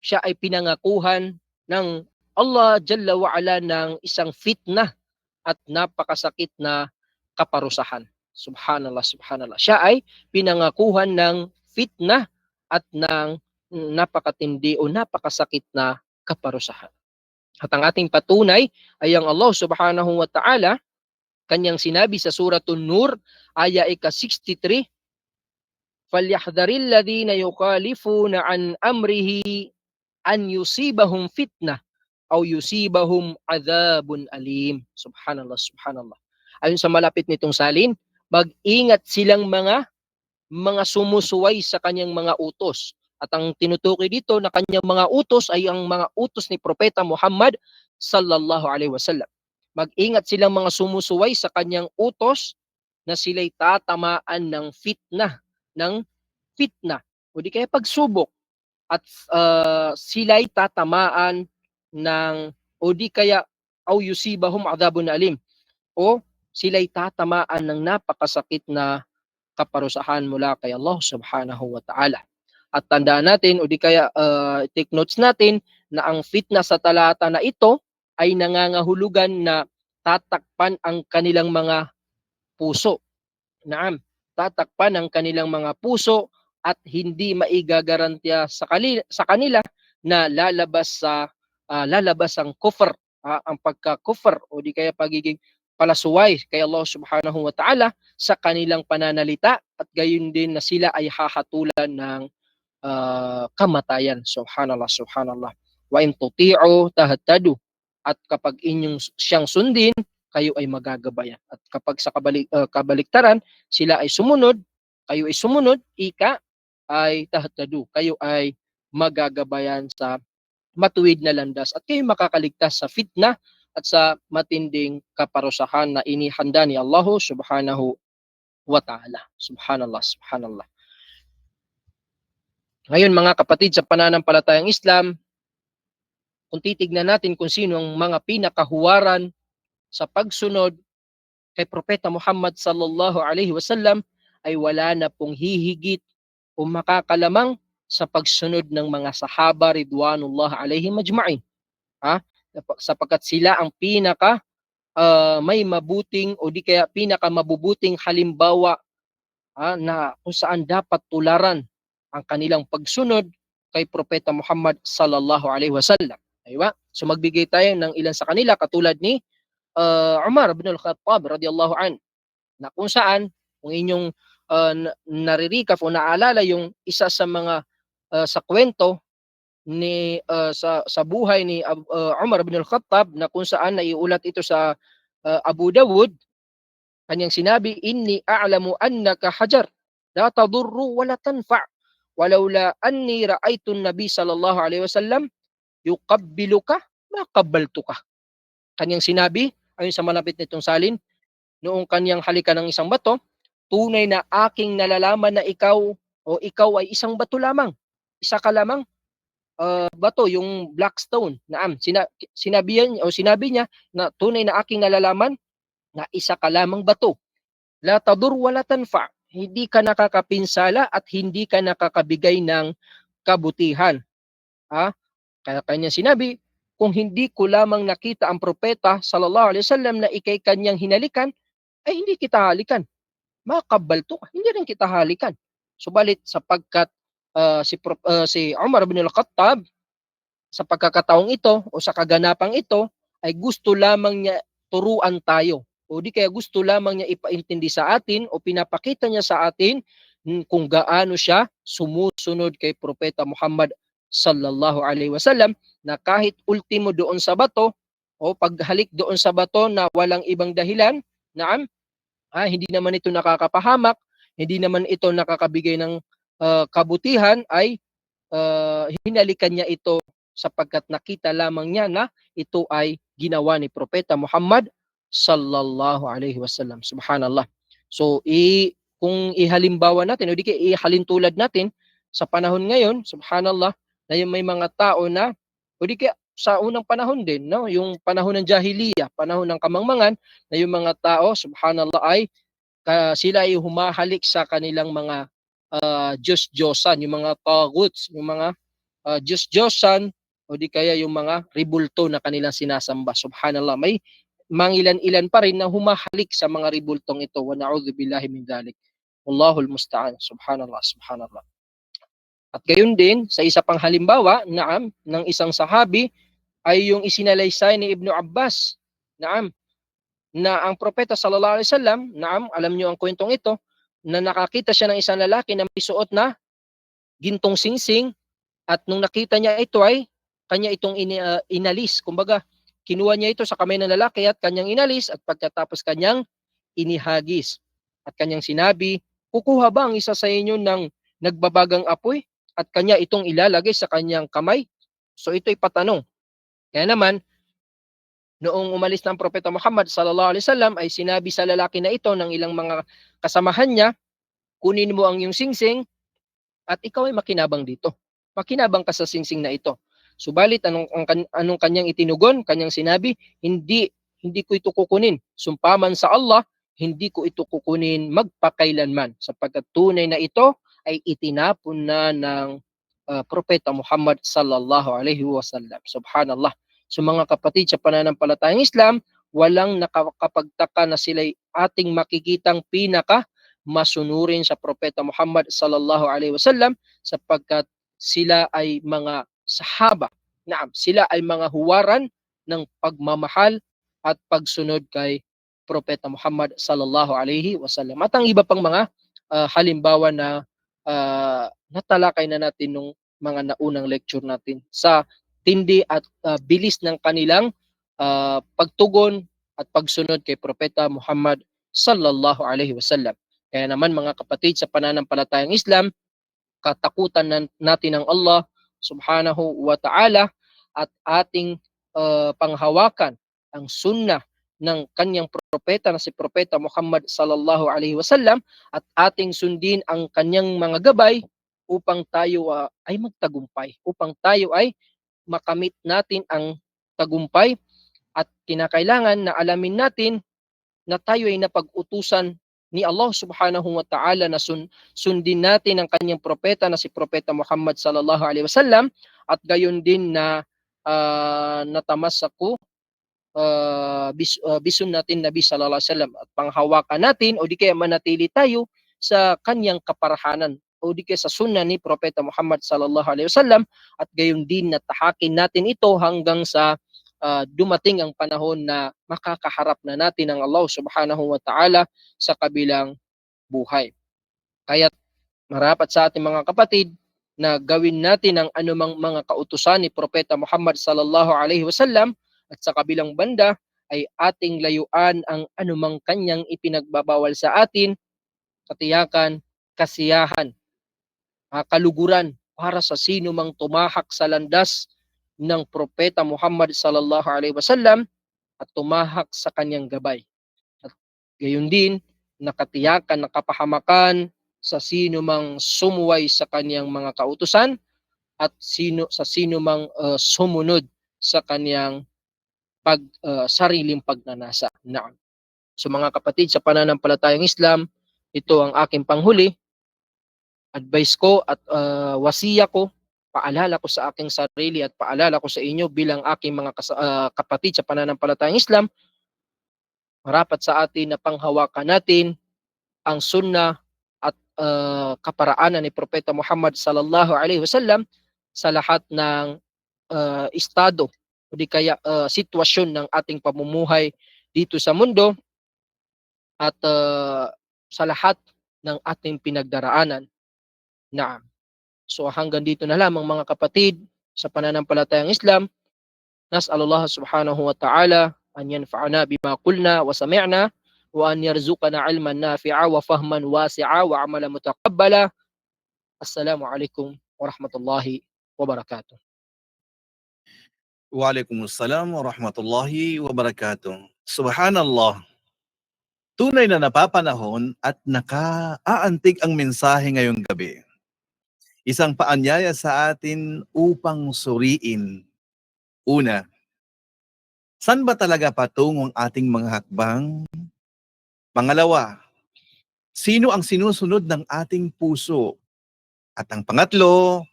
siya ay pinangakuhan ng Allah Jalla wa'ala ng isang fitnah at napakasakit na kaparusahan. Subhanallah, subhanallah. Siya ay pinangakuhan ng fitnah at ng napakatindi o napakasakit na kaparusahan. At ang ating patunay ay ang Allah subhanahu wa ta'ala, kanyang sinabi sa Suratul Nur, aya ika-63, فَلْيَحْذَرِ الَّذِينَ يُخَالِفُونَ عَنْ أَمْرِهِ أَنْ يُصِيبَهُمْ فِتْنَةٌ أَوْ يُصِيبَهُمْ عَذَابٌ أَلِيمٌ. Subhanallah, subhanallah. Ayon sa malapit nitong salin, mag-ingat silang mga sumusuway sa kanyang mga utos. At ang tinutukoy dito na kanyang mga utos ay ang mga utos ni Propeta Muhammad sallallahu alaihi wasallam. Mag-ingat silang mga sumusuway sa kanyang utos na sila'y tatamaan ng fitnah, o di kaya pagsubok, at sila'y tatamaan ng, o di kaya au yusibahum adhabun alim, o sila'y tatamaan ng napakasakit na kaparusahan mula kay Allah subhanahu wa ta'ala. At tandaan natin, o di kaya take notes natin, na ang fitna sa talata na ito ay nangangahulugan na tatakpan ang kanilang mga puso. Tatakpan ang kanilang mga puso at hindi maigagarantiya sa kanila na lalabas ang kufr, ang pagka-kufr o di kaya pagiging palasuway kay Allah subhanahu wa ta'ala sa kanilang pananalita, at gayon din na sila ay hahatulan ng kamatayan. Subhanallah, subhanallah. Wa in tuti'u tahtadu, at kapag inyong siyang sundin, kayo ay magagabayan. At kapag sa kabaliktaran, sila ay sumunod, kayo ay sumunod, ay tahtadu, kayo ay magagabayan sa matuwid na landas, at kayo makakaligtas sa fitna at sa matinding kaparusahan na inihanda ni Allah subhanahu wa ta'ala. Subhanallah, subhanallah. Ngayon mga kapatid, sa pananampalatayang Islam, kung titignan natin kung sino ang mga pinakahuwaran sa pagsunod kay Propeta Muhammad sallallahu alaihi wasallam, ay wala na pong hihigit o makakalamang sa pagsunod ng mga sahaba ridwanullah alaihim majma'in. Sapagkat sila ang pinaka may mabuting o di kaya pinaka mabubuting halimbawa na kung saan dapat tularan ang kanilang pagsunod kay Propeta Muhammad sallallahu alaihi wasallam. Diba? So magbigay tayo ng ilan sa kanila katulad ni Umar ibn al-Khattab radiyallahu an, na kung saan kung inyong naririkap o naalala yung isa sa mga sa kwento ni sa buhay ni Umar ibn al-Khattab, na kung saan naiulat ito sa Abu Dawud, kanyang sinabi, inni a'lamu annaka hajar la tadurru wa la tanfa' walaula anni ra'aytu an-nabi sallallahu alaihi wasallam yuqabbiluka ma qabbaltuka. Kanyang sinabi ayon sa malapit nitong salin, noong kanyang halikan ng isang bato, tunay na aking nalalaman na ikaw ay isang bato lamang. Isa ka lamang bato, yung black stone. Naam, sinabi niya na tunay na aking nalalaman na isa ka lamang bato. La tadur wa la tanfa. Hindi ka nakakapinsala at hindi ka nakakabigay ng kabutihan. Kaya kanya sinabi, kung hindi ko lamang nakita ang propeta sallallahu alaihi wasallam na ikay kanyang hinalikan, ay hindi kita halikan. Makabalto ka, hindi rin kita halikan. Subalit sapagkat si Umar bin al-Khattab sa pagkakataong ito o sa kaganapang ito ay gusto lamang niya turuan tayo, o di kaya gusto lamang niya ipaintindi sa atin o pinapakita niya sa atin kung gaano siya sumusunod kay Propeta Muhammad sallallahu alaihi wasallam, na kahit ultimo doon sa bato o paghalik doon sa bato na walang ibang dahilan, hindi naman ito nakakapahamak, hindi naman ito nakakabigay ng kabutihan, ay hinalikan niya ito sapagkat nakita lamang niya na ito ay ginawa ni Propeta Muhammad sallallahu alaihi wasallam. Subhanallah. So kung ihalimbawa natin o di kaya ihalintulad natin sa panahon ngayon, subhanallah, na yung may mga tao na o di kaya sa unang panahon din, no, yung panahon ng jahiliya, panahon ng kamangmangan, na yung mga tao, subhanallah, ay sila ay humahalik sa kanilang mga Diyos-Diyosan, yung mga taguts, yung mga Diyos-Diyosan, o di kaya yung mga ribulto na kanilang sinasamba. Subhanallah, may mangilan-ilan pa rin na humahalik sa mga ribultong ito. Wa na'udhu billahi min dhalik. Wallahul musta'an. Subhanallah, subhanallah. At gayon din, sa isa pang halimbawa, ng isang sahabi, ay yung isinalaysay ni Ibnu Abbas, na ang propeta sallallahu alaihi wasallam, alam niyo ang kwentong ito, na nakakita siya ng isang lalaki na may suot na gintong singsing, at nung nakita niya ito ay kanya itong inalis. Kumbaga, kinuha niya ito sa kamay ng lalaki at kanyang inalis, at pagkatapos kanyang inihagis. At kanyang sinabi, kukuha ba ang isa sa inyo ng nagbabagang apoy at kanya itong ilalagay sa kanyang kamay? So ito'y patanong. Kaya naman, noong umalis ng Propeta Muhammad sallallahu alaihi wasallam, ay sinabi sa lalaki na ito ng ilang mga kasamahan niya, kunin mo ang iyong singsing at ikaw ay makinabang dito. Makinabang ka sa singsing na ito. Subalit anong kanyang itinugon? Kanyang sinabi, hindi ko ito kukunin. Sumpaman sa Allah, hindi ko ito kukunin magpakailanman, sapagkat tunay na ito ay itinapon na ng Propeta Muhammad sallallahu alaihi wasallam. Subhanallah. So mga kapatid sa pananampalatayang Islam, walang nakakapagtaka na sila'y ating makikitang pinaka masunurin sa Propeta Muhammad sallallahu alaihi wasallam, sapagkat sila ay mga sahaba. Sila ay mga huwaran ng pagmamahal at pagsunod kay Propeta Muhammad sallallahu alaihi wasallam. At ang iba pang mga halimbawa na natalakay na natin nung mga naunang lecture natin sa tindi at bilis ng kanilang pagtugon at pagsunod kay Propeta Muhammad sallallahu alaihi wasallam. Kaya naman mga kapatid sa pananampalatayang Islam, katakutan natin ng Allah subhanahu wa ta'ala at ating panghawakan ang sunnah ng kanyang propeta na si Propeta Muhammad sallallahu alaihi wasallam, at ating sundin ang kanyang mga gabay upang tayo ay magtagumpay, upang tayo ay makamit natin ang tagumpay. At kinakailangan na alamin natin na tayo ay napag-utusan ni Allah subhanahu wa ta'ala na sundin natin ang kanyang propeta na si Propeta Muhammad sallallahu alaihi wasallam, at gayon din na natamasaku bisun natin Nabi sallallahu alaihi wasallam, at panghawakan natin o di kaya manatili tayo sa kanyang kaparahanan o o di kaya sa sunna ni Propeta Muhammad sallallahu alaihi wasallam, at gayon din na tahakin natin ito hanggang sa dumating ang panahon na makakaharap na natin ang Allah subhanahu wa ta'ala sa kabilang buhay. Kaya marapat sa ating mga kapatid na gawin natin ang anumang mga kautusan ni Propeta Muhammad sallallahu alaihi wasallam, at sa kabilang banda ay ating layuan ang anumang kanyang ipinagbabawal sa atin, katiyakan, kasiyahan, kaluguran para sa sino mang tumahak sa landas ng Propeta Muhammad sallallahu alaihi wasallam at tumahak sa kanyang gabay. At gayon din, nakatiyakan, nakapahamakan sa sino mang sumuway sa kanyang mga kautusan at sa sino mang sumunod sa kanyang sariling pagnanasa. Naam. So mga kapatid, sa pananampalatayang Islam, ito ang aking panghuli. Advice ko at wasiya ko, paalala ko sa aking sarili at paalala ko sa inyo bilang aking mga kapatid sa pananampalatayang Islam, marapat sa atin na panghawakan natin ang sunnah at kaparaanan ni Propeta Muhammad sallallahu alaihi wasallam sa lahat ng estado o di kaya sitwasyon ng ating pamumuhay dito sa mundo at sa lahat ng ating pinagdaraanan. Naam. So hanggang dito na lamang mga kapatid sa pananampalatayang Islam. Nas'alullah subhanahu wa ta'ala an yanfa'ana bima qulna wa sami'na wa an yarzuqana ilman nafi'a wa fahman wasi'a wa amalan mutaqabbala. Assalamualaikum warahmatullahi wabarakatuh. Waalaikumsalam warahmatullahi wabarakatuh. Subhanallah. Tunay na napapanahon at nakaaantig ang mensahe ngayong gabi. Isang paanyaya sa atin upang suriin. Una, saan ba talaga patungong ating mga hakbang? Pangalawa, sino ang sinusunod ng ating puso? At ang pangatlo,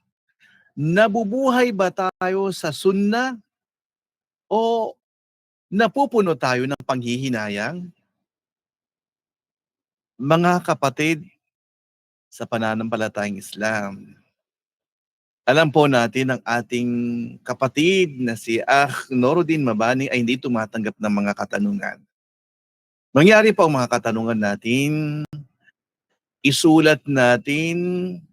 nabubuhay ba tayo sa sunna o napupuno tayo ng panghihinayang? Mga kapatid sa pananampalatayang Islam, alam po natin ang ating kapatid na si Noruddin Mabani ay hindi tumatanggap ng mga katanungan. Mangyari po ang mga katanungan natin, isulat natin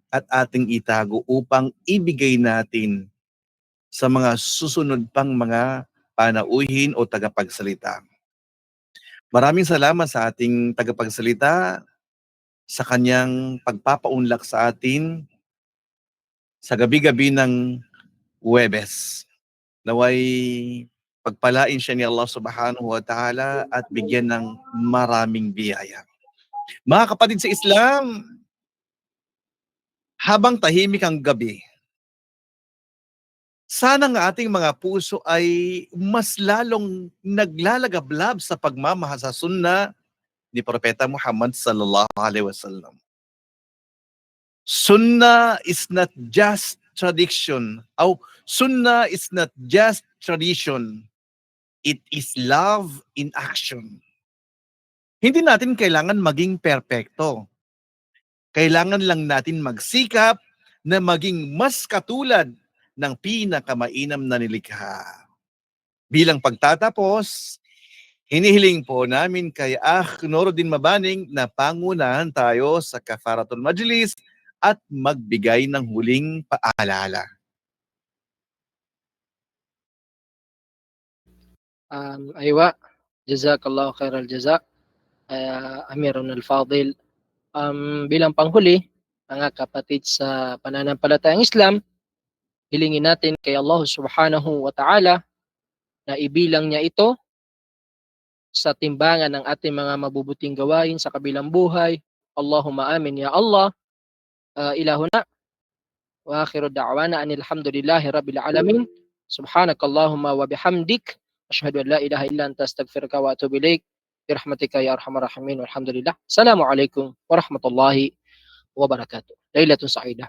at ating itago upang ibigay natin sa mga susunod pang mga panauhin o tagapagsalita. Maraming salamat sa ating tagapagsalita sa kanyang pagpapaunlak sa atin sa gabi-gabi ng Huwebes. Naway pagpalain siya ni Allah subhanahu wa ta'ala at bigyan ng maraming biyaya. Mga kapatid sa Islam, habang tahimik ang gabi, sana nga ating mga puso ay mas lalong naglalagablab sa pagmamahal sa sunna ni Propeta Muhammad sallallahu alaihi wasallam. Sunnah is not just tradition. Sunnah is not just tradition. It is love in action. Hindi natin kailangan maging perpekto. Kailangan lang natin magsikap na maging mas katulad ng pinakamainam na nilikha. Bilang pagtatapos, hinihiling po namin kay Noruddin Mabaning na pangunahan tayo sa Kafaratul Majlis at magbigay ng huling paalala. Aywa, jazakallahu khairal jaza, Amirun al-Fadil. Bilang panghuli, mga kapatid sa pananampalatayang Islam, hilingin natin kay Allah subhanahu wa ta'ala na ibilang niya ito sa timbangan ng ating mga mabubuting gawain sa kabilang buhay. Allahumma amin ya Allah. Ilahuna wa akhiru da'wana anil hamdulillahi rabbil alamin. Subhanakallahumma wa bihamdik asyhadu an la ilaha illa anta astaghfiruka wa atubu ilaik. Birahmatika ya arhamar rahimin walhamdulillah. Assalamualaikum warahmatullahi wabarakatuh. Lailatun sa'idah.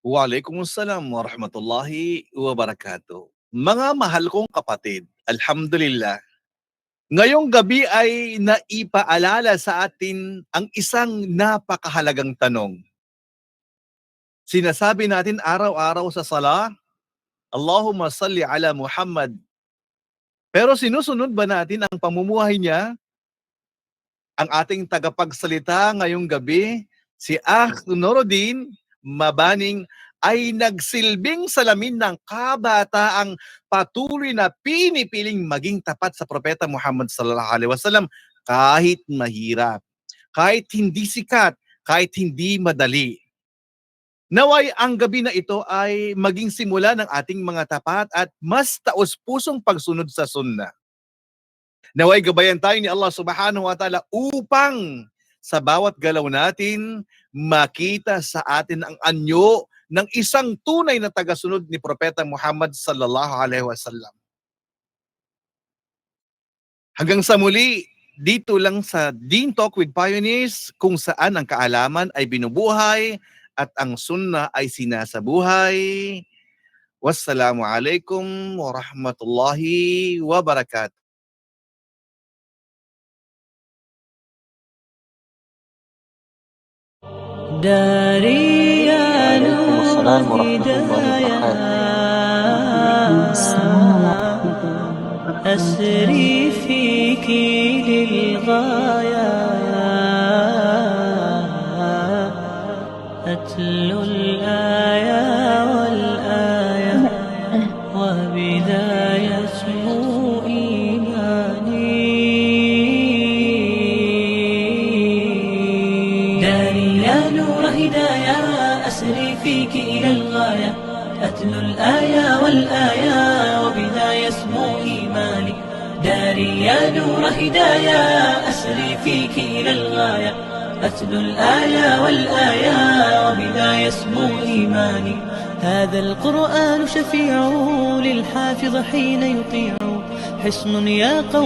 Waalaikumsalam warahmatullahi wabarakatuh. Mga mahal kong kapatid, alhamdulillah, ngayong gabi ay naipaalala sa atin ang isang napakahalagang tanong. Sinasabi natin araw-araw sa sala, Allahumma salli ala Muhammad. Pero sinusunod ba natin ang pamumuhay niya? Ang ating tagapagsalita ngayong gabi, si Nuruddin Mabaning, ay nagsilbing salamin ng kabataang patuloy na pinipiling maging tapat sa Propeta Muhammad sallallahu alaihi wasallam kahit mahirap, kahit hindi sikat, kahit hindi madali. Naway ang gabi na ito ay maging simula ng ating mga tapat at mas taos-pusong pagsunod sa sunnah. Naway gabayan tayo ni Allah subhanahu wa ta'ala upang sa bawat galaw natin, makita sa atin ang anyo ng isang tunay na tagasunod ni Propeta Muhammad sallallahu alaihi wasallam. Hanggang sa muli, dito lang sa Deen Talk with Pioneers, kung saan ang kaalaman ay binubuhay at ang sunnah ay sinasabuhay. Wassalamualaikum warahmatullahi wabarakatuh. داري يا نور هدايا أسري فيك للغاية أتلو الآية والآية وبذا يسمو إيماني داري يا نور هدايا أسري فيك إلى الغاية أتلو الآية والآية وبذا يسمو إيماني داري يا نور هدايا أسري فيك إلى الغاية أتلو الآية والآية وبذا يسمو إيماني هذا القرآن شفيع للحافظ حين يطيع حصن يا قوم